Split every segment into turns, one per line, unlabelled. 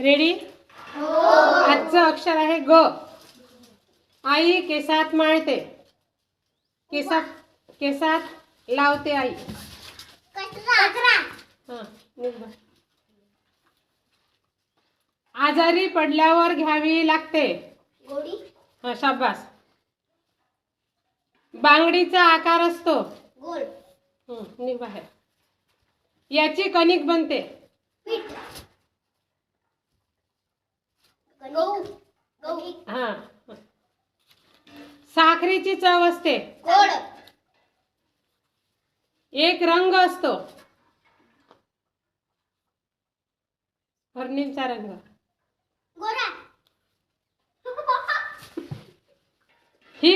Ready? आजचं अक्षर आहे ग. आई केसात माळते. केसात लावते आई. हां, नीट बस. आजारी पडल्यावर घ्यावी लागते. हां, शाबास. बांगडीचा आकार असतो.
गोल.
निघ बाहेर. याची कणिक बनते.
पीठ. गहू. गहू.
हां. साखरेची चव असते.
गोड.
एक रंग असतो. फर्निचरचा रंग.
गोरा.
ही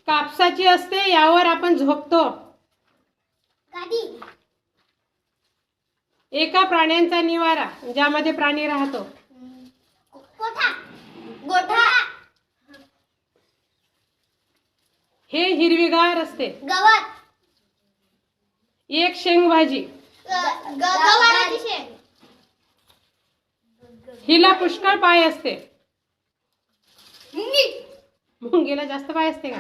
कापसाची असते, यावर आपण झोपतो.
गादी.
एका प्राण्यांचा निवारा, ज्यामध्ये प्राणी राहतो.
कोठा. गोठा.
हे हिरवीगार असते.
गवत.
एक शेंगभाजी.
गवाराची शेंग.
हिला पुष्कळ पाय असते.
मुंगी.
मुंगीला जास्त पाय असते का?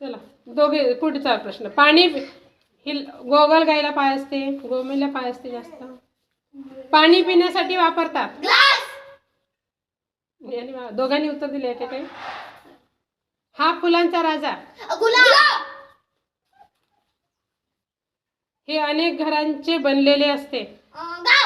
चला, दोघे पुढचा प्रश्न. पाणी गोगल गायला पाय असते, गोमीला पाय असते जास्त. पाणी पिण्यासाठी वापरतात.
ग्लास.
दोघांनी उत्तर दिले ते काही. हा फुलांचा राजा.
गुलाब.
हे अनेक घरांचे बनलेले असते.
गाव.